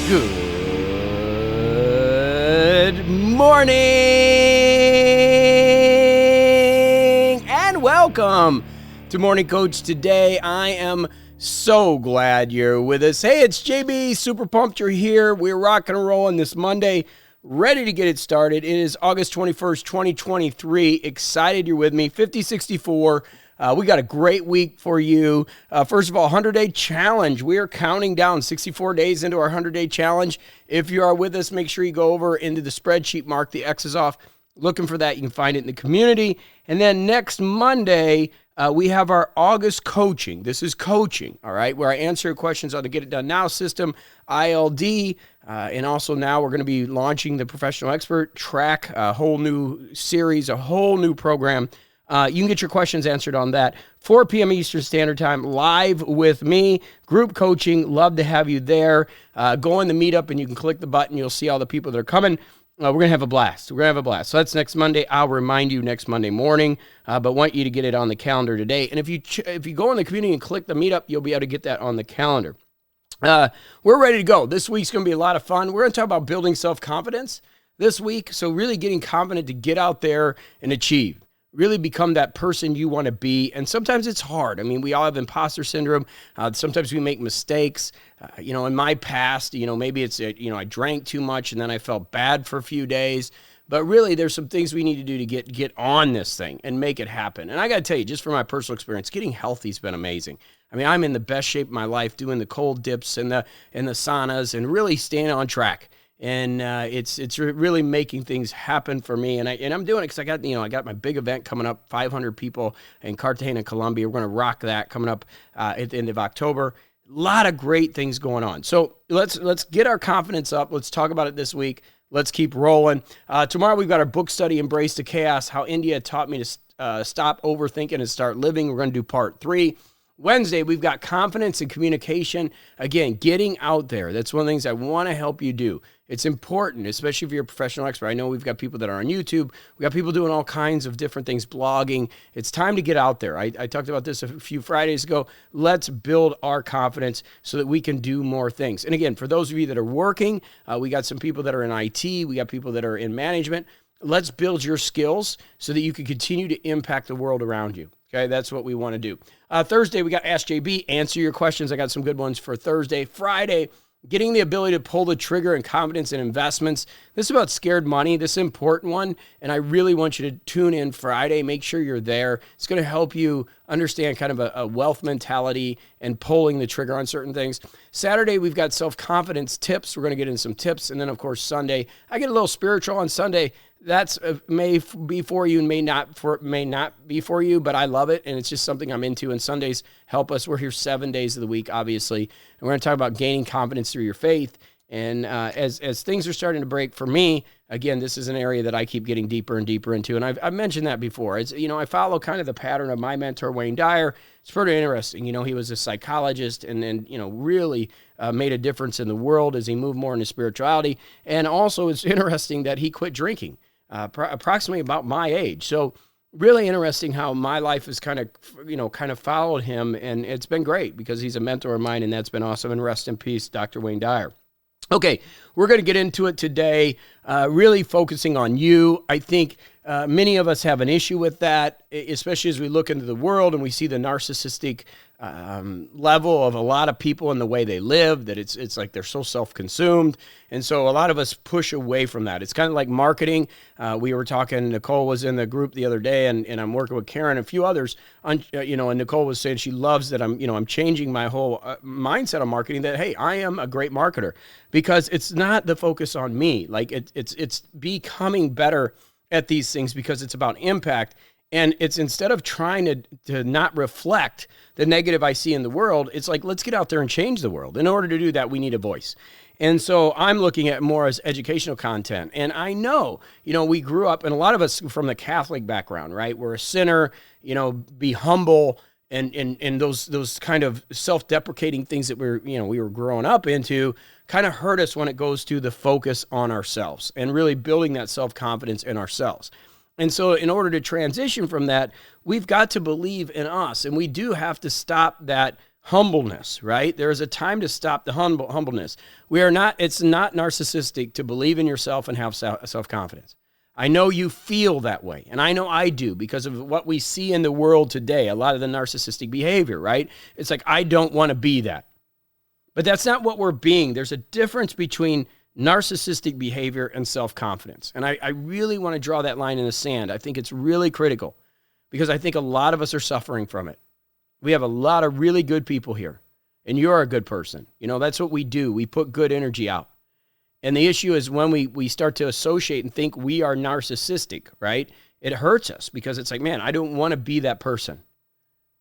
Good morning and welcome to Morning Coach. Today, I am so glad you're with us. Hey, it's JB, super pumped you're here. We're rocking and rolling this Monday, ready to get it started. It is August 21st, 2023. Excited you're with me. 5064. We got a great week for you. First of all, 100-day challenge. We are counting down 64 days into our 100-day challenge. If you are with us, make sure you go over into the spreadsheet, mark the X's off. Looking for that, you can find it in the community. And then next Monday, we have our August coaching. This is coaching, all right, where I answer questions on the Get It Done Now system, ILD, and also now we're going to be launching the Professional Expert Track, a whole new series, a whole new program. You can get your questions answered on that. 4 p.m. Eastern Standard Time, live with me, group coaching. Love to have you there. Go in the meetup and you can click the button. You'll see all the people that are coming. We're going to have a blast. We're going to have a blast. So that's next Monday. I'll remind you next Monday morning, but want you to get it on the calendar today. And if you go in the community and click the meetup, you'll be able to get that on the calendar. We're ready to go. This week's going to be a lot of fun. We're going to talk about building self-confidence this week. So really getting confident to get out there and achieve. Really become that person you want to be. And sometimes it's hard. I mean, we all have imposter syndrome. Sometimes we make mistakes. In my past, maybe it's, I drank too much and then I felt bad for a few days. But really, there's some things we need to do to get on this thing and make it happen. And I got to tell you, just from my personal experience, getting healthy has been amazing. I mean, I'm in the best shape of my life doing the cold dips and the saunas and really staying on track. And it's really making things happen for me, and I'm doing it because I got my big event coming up, 500 people in Cartagena, Colombia. We're going to rock that coming up at the end of October. A lot of great things going on. So let's get our confidence up. Let's talk about it this week. Let's keep rolling. Tomorrow we've got our book study, Embrace the Chaos: How India Taught Me to Stop Overthinking and Start Living. We're going to do part 3. Wednesday, we've got confidence and communication. Again, getting out there. That's one of the things I want to help you do. It's important, especially if you're a professional expert. I know we've got people that are on YouTube. We got people doing all kinds of different things, blogging. It's time to get out there. I talked about this a few Fridays ago. Let's build our confidence so that we can do more things. And again, for those of you that are working, we got some people that are in IT. We got people that are in management. Let's build your skills so that you can continue to impact the world around you. Okay, that's what we want to do. Thursday, we got Ask JB, answer your questions. I got some good ones for Thursday. Friday, getting the ability to pull the trigger and confidence in investments. This is about scared money. This is an important one, and I really want you to tune in Friday. Make sure you're there. It's going to help you understand kind of a wealth mentality and pulling the trigger on certain things. Saturday, we've got self-confidence tips. We're going to get in some tips. And then, of course, Sunday, I get a little spiritual on Sunday. That's may be for you and may not be for you, but I love it, and it's just something I'm into, and Sundays help us. We're here 7 days of the week, obviously, and we're going to talk about gaining confidence through your faith. And as things are starting to break for me, again, this is an area that I keep getting deeper and deeper into, and I've mentioned that before. It's, I follow kind of the pattern of my mentor, Wayne Dyer. It's pretty interesting. He was a psychologist and then, really made a difference in the world as he moved more into spirituality. And also it's interesting that he quit drinking. Approximately about my age. So really interesting how my life has kind of followed him, and it's been great because he's a mentor of mine, and that's been awesome. And rest in peace, Dr. Wayne Dyer. Okay, we're going to get into it today, really focusing on you. I think many of us have an issue with that, especially as we look into the world and we see the narcissistic level of a lot of people and the way they live, that it's like they're so self-consumed. And so a lot of us push away from that. It's kind of like marketing. We were talking, Nicole was in the group the other day, and I'm working with Karen and a few others, and Nicole was saying she loves that I'm changing my whole mindset on marketing, that, hey, I am a great marketer, because it's not the focus on me. Like it's becoming better at these things because it's about impact. And it's, instead of trying to not reflect the negative I see in the world, it's like, let's get out there and change the world. In order to do that, we need a voice. And so I'm looking at more as educational content. And I know, we grew up, and a lot of us from the Catholic background, right? We're a sinner, be humble, and those kind of self-deprecating things that we were growing up into kind of hurt us when it goes to the focus on ourselves and really building that self-confidence in ourselves. And so in order to transition from that, we've got to believe in us, and we do have to stop that humbleness, right? There is a time to stop the humbleness. It's not narcissistic to believe in yourself and have self-confidence. I know you feel that way, and I know I do because of what we see in the world today, a lot of the narcissistic behavior, right? It's like, I don't want to be that. But that's not what we're being. There's a difference between narcissistic behavior and self-confidence. And I really want to draw that line in the sand. I think it's really critical because I think a lot of us are suffering from it. We have a lot of really good people here, and you're a good person. That's what we do. We put good energy out. And the issue is when we start to associate and think we are narcissistic, right? It hurts us because it's like, man, I don't want to be that person.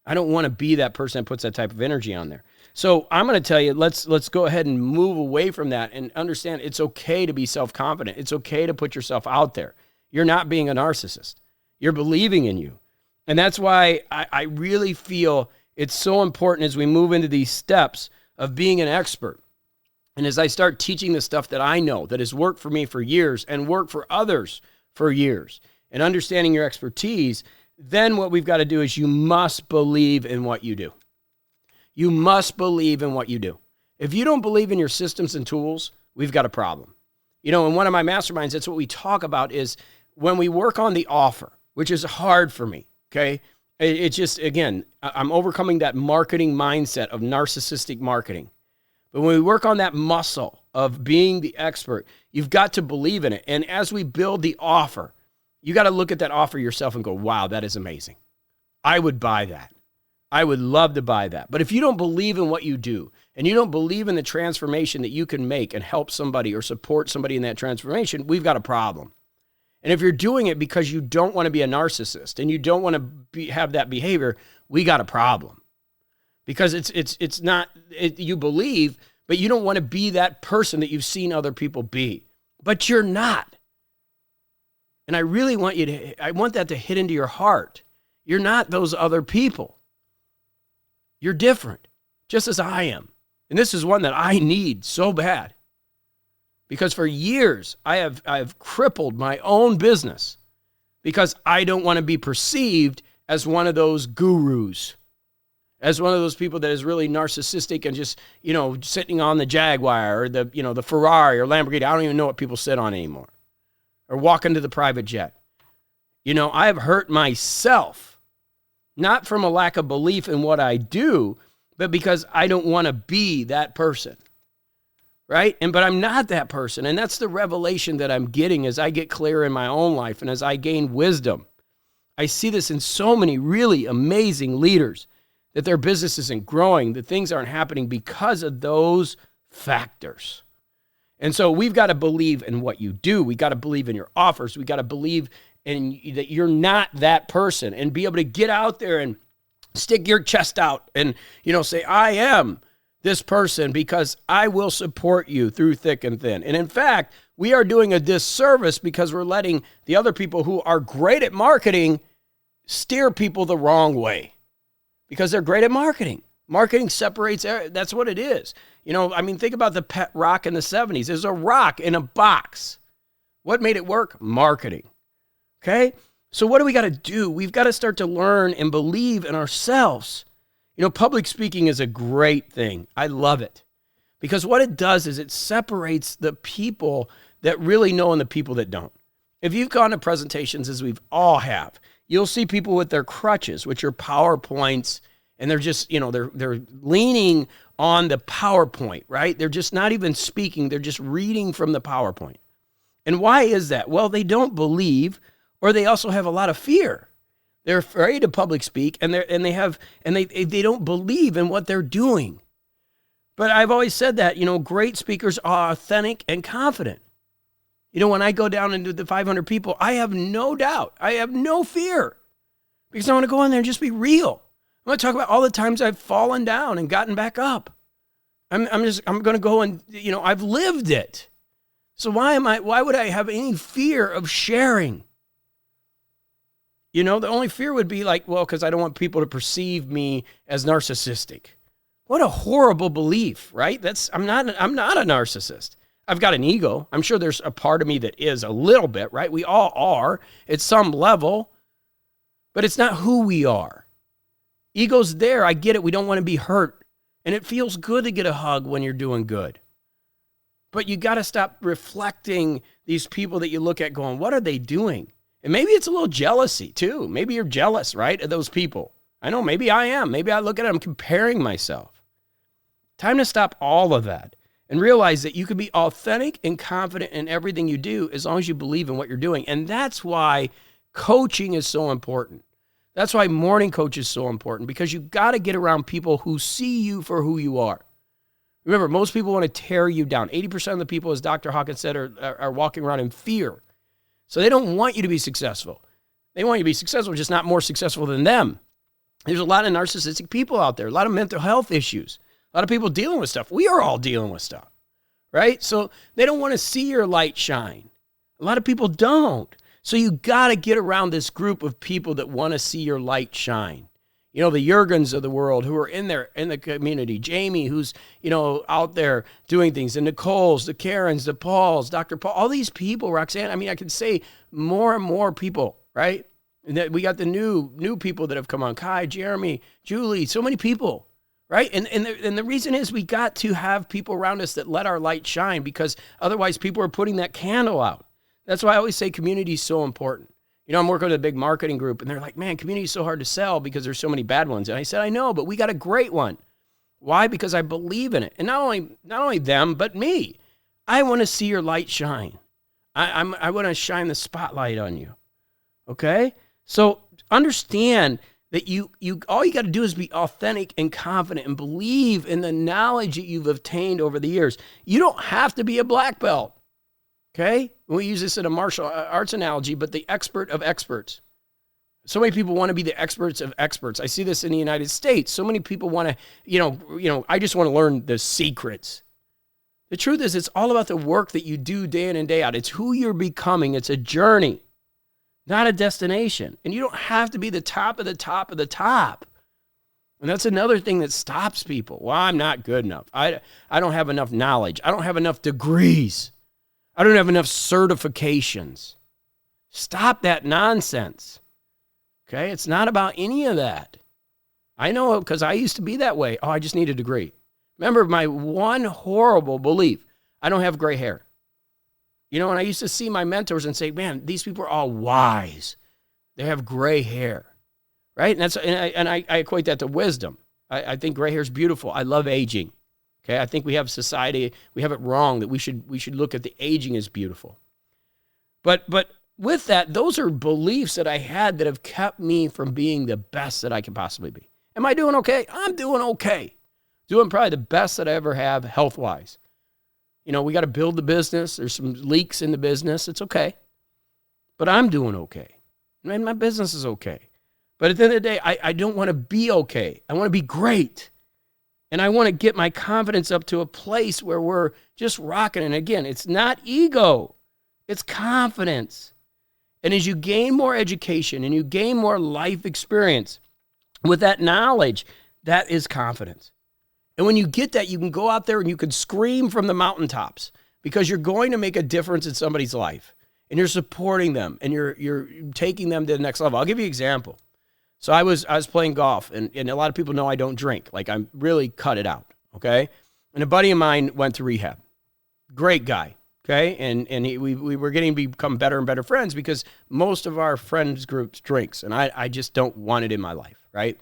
I don't want to be that person that puts that type of energy on there. So I'm going to tell you, let's go ahead and move away from that and understand it's okay to be self-confident. It's okay to put yourself out there. You're not being a narcissist. You're believing in you. And that's why I really feel it's so important as we move into these steps of being an expert. And as I start teaching the stuff that I know that has worked for me for years and worked for others for years and understanding your expertise, then what we've got to do is you must believe in what you do. You must believe in what you do. If you don't believe in your systems and tools, we've got a problem. In one of my masterminds, that's what we talk about is when we work on the offer, which is hard for me, okay? It's just, again, I'm overcoming that marketing mindset of narcissistic marketing. But when we work on that muscle of being the expert, you've got to believe in it. And as we build the offer, you got to look at that offer yourself and go, wow, that is amazing. I would buy that. I would love to buy that. But if you don't believe in what you do and you don't believe in the transformation that you can make and help somebody or support somebody in that transformation, we've got a problem. And if you're doing it because you don't want to be a narcissist and you don't want to have that behavior, we got a problem. Because it's not, you believe, but you don't want to be that person that you've seen other people be. But you're not. And I really want I want that to hit into your heart. You're not those other people. You're different, just as I am. And this is one that I need so bad. Because for years, I've crippled my own business because I don't want to be perceived as one of those gurus, as one of those people that is really narcissistic and just, sitting on the Jaguar or the Ferrari or Lamborghini. I don't even know what people sit on anymore. Or walk into the private jet. I've hurt myself, not from a lack of belief in what I do, but because I don't want to be that person. Right? But I'm not that person. And that's the revelation that I'm getting as I get clearer in my own life and as I gain wisdom. I see this in so many really amazing leaders that their business isn't growing, that things aren't happening because of those factors. And so we've got to believe in what you do. We got to believe in your offers. We got to believe in that you're not that person and be able to get out there and stick your chest out and, say, I am this person because I will support you through thick and thin. And in fact, we are doing a disservice because we're letting the other people who are great at marketing steer people the wrong way because they're great at marketing. Marketing separates, that's what it is. Think about the pet rock in the 70s. There's a rock in a box. What made it work? Marketing. Okay? So what do we got to do? We've got to start to learn and believe in ourselves. Public speaking is a great thing. I love it because what it does is it separates the people that really know and the people that don't. If you've gone to presentations, as we've all have, you'll see people with their crutches, which are PowerPoints, and they're just, they're leaning on the PowerPoint, right? They're just not even speaking. They're just reading from the PowerPoint. And why is that? Well, they don't believe, or they also have a lot of fear. They're afraid to public speak, and they don't believe in what they're doing. But I've always said that, great speakers are authentic and confident. When I go down into the 500 people, I have no doubt. I have no fear because I want to go in there and just be real. I'm going to talk about all the times I've fallen down and gotten back up. I'm going to go and, I've lived it. So why would I have any fear of sharing? The only fear would be because I don't want people to perceive me as narcissistic. What a horrible belief, right? I'm not a narcissist. I've got an ego. I'm sure there's a part of me that is a little bit, right? We all are at some level, but it's not who we are. Ego's there. I get it. We don't want to be hurt. And it feels good to get a hug when you're doing good. But you got to stop reflecting these people that you look at going, what are they doing? And maybe it's a little jealousy too. Maybe you're jealous, right, of those people. I know, maybe I am. Maybe I look at it, I'm comparing myself. Time to stop all of that and realize that you can be authentic and confident in everything you do as long as you believe in what you're doing. And that's why coaching is so important. That's why morning coach is so important, because you got to get around people who see you for who you are. Remember, most people want to tear you down. 80% of the people, as Dr. Hawkins said, are walking around in fear. So they don't want you to be successful. They want you to be successful, just not more successful than them. There's a lot of narcissistic people out there, a lot of mental health issues, a lot of people dealing with stuff. We are all dealing with stuff, right? So they don't want to see your light shine. A lot of people don't. So you got to get around this group of people that want to see your light shine. You know, the Jurgens of the world who are in there in the community. Jamie, who's, out there doing things. The Nicoles, the Karens, the Pauls, Dr. Paul, all these people, Roxanne. I mean, I could say more and more people, right? And that we got the new people that have come on. Kai, Jeremy, Julie, so many people, right? And the reason is we got to have people around us that let our light shine, because otherwise people are putting that candle out. That's why I always say community is so important. I'm working with a big marketing group, and they're like, man, community is so hard to sell because there's so many bad ones. And I said, I know, but we got a great one. Why? Because I believe in it. And not only them, but me. I want to see your light shine. I want to shine the spotlight on you. Okay? So understand that you all you got to do is be authentic and confident and believe in the knowledge that you've obtained over the years. You don't have to be a black belt. Okay? We use this in a martial arts analogy, but the expert of experts. So many people want to be the experts of experts. I see this in the United States. So many people want to, I just want to learn the secrets. The truth is, it's all about the work that you do day in and day out. It's who you're becoming. It's a journey, not a destination. And you don't have to be the top of the top of the top. And that's another thing that stops people. Well, I'm not good enough. I don't have enough knowledge. I don't have enough degrees. I don't have enough certifications. Stop that nonsense. Okay? It's not about any of that. I know, because I used to be that way. Oh, I just need a degree. Remember my one horrible belief, I don't have gray hair. And I used to see my mentors and say, man, these people are all wise. They have gray hair, right? And I equate that to wisdom. I think gray hair is beautiful. I love aging. Okay, I think we have society, we have it wrong that we should look at the aging as beautiful. But with that, those are beliefs that I had that have kept me from being the best that I can possibly be. Am I doing okay? I'm doing okay. Doing probably the best that I ever have health-wise. We got to build the business. There's some leaks in the business. It's okay. But I'm doing okay. And my business is okay. But at the end of the day, I don't want to be okay. I want to be great. And I want to get my confidence up to a place where we're just rocking. And again, it's not ego. It's confidence. And as you gain more education and you gain more life experience with that knowledge, that is confidence. And when you get that, you can go out there and you can scream from the mountaintops, because you're going to make a difference in somebody's life. And you're supporting them and you're taking them to the next level. I'll give you an example. So I was playing golf, and a lot of people know I don't drink. Like, I'm really cut it out, okay? And a buddy of mine went to rehab. Great guy, okay? And we were getting to become better and better friends, because most of our friends groups drinks, and I just don't want it in my life, right?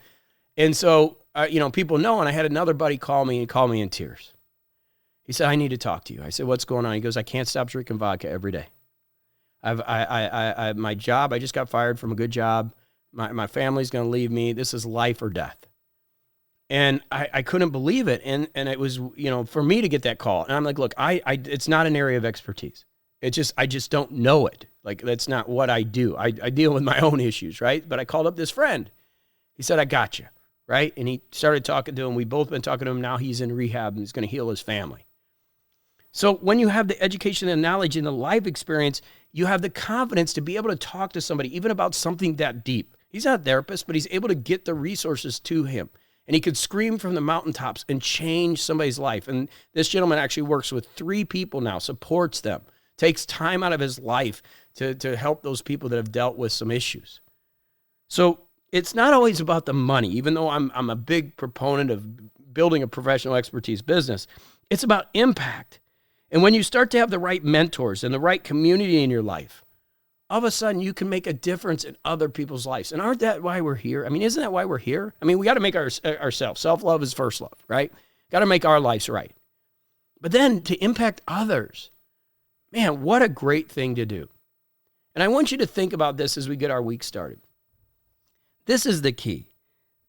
And so, people know, and I had another buddy call me in tears. He said, I need to talk to you. I said, what's going on? He goes, I can't stop drinking vodka every day. My job, I just got fired from a good job. My family's going to leave me. This is life or death. And I couldn't believe it. And it was, for me to get that call. And I'm like, look, it's not an area of expertise. I just don't know it. Like, that's not what I do. I deal with my own issues, right? But I called up this friend. He said, I got you, right? And he started talking to him. We've both been talking to him. Now he's in rehab and he's going to heal his family. So when you have the education and knowledge and the life experience, you have the confidence to be able to talk to somebody even about something that deep. He's not a therapist, but he's able to get the resources to him. And he could scream from the mountaintops and change somebody's life. And this gentleman actually works with 3 people now, supports them, takes time out of his life to help those people that have dealt with some issues. So it's not always about the money, even though I'm a big proponent of building a professional expertise business. It's about impact. And when you start to have the right mentors and the right community in your life, all of a sudden you can make a difference in other people's lives. And aren't that why we're here? I mean, isn't that why we're here? I mean, we got to make ourselves. Self-love is first love, right? Got to make our lives right. But then to impact others, man, what a great thing to do. And I want you to think about this as we get our week started. This is the key,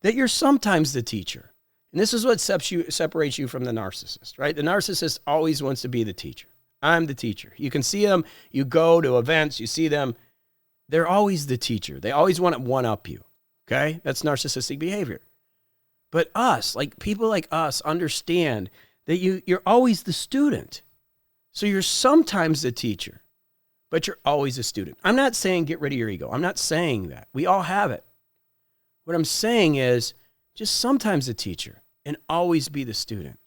that you're sometimes the teacher. And this is what separates you from the narcissist, right? The narcissist always wants to be the teacher. I'm the teacher. You can see them. You go to events. You see them. They're always the teacher. They always want to one-up you, okay? That's narcissistic behavior. But us, like people like us, understand that you're always the student. So you're sometimes the teacher, but you're always a student. I'm not saying get rid of your ego. I'm not saying that. We all have it. What I'm saying is just sometimes the teacher and always be the student.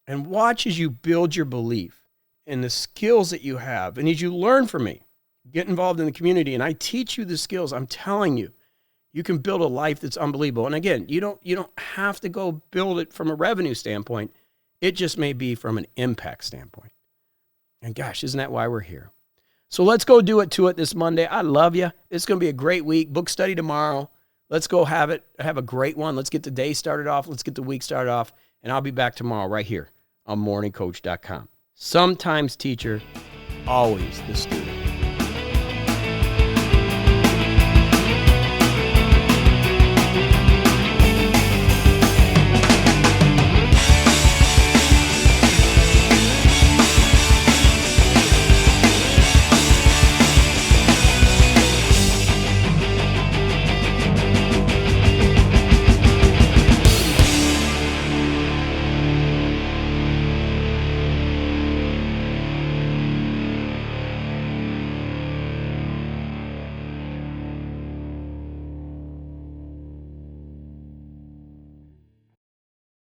And watch as you build your belief and the skills that you have. And as you learn from me, get involved in the community, and I teach you the skills, I'm telling you, you can build a life that's unbelievable. And again, you don't have to go build it from a revenue standpoint. It just may be from an impact standpoint. And gosh, isn't that why we're here? So let's go do it to it this Monday. I love you. It's going to be a great week. Book study tomorrow. Let's go have a great one. Let's get the day started off. Let's get the week started off. And I'll be back tomorrow right here on morningcoach.com. Sometimes teacher, always the student.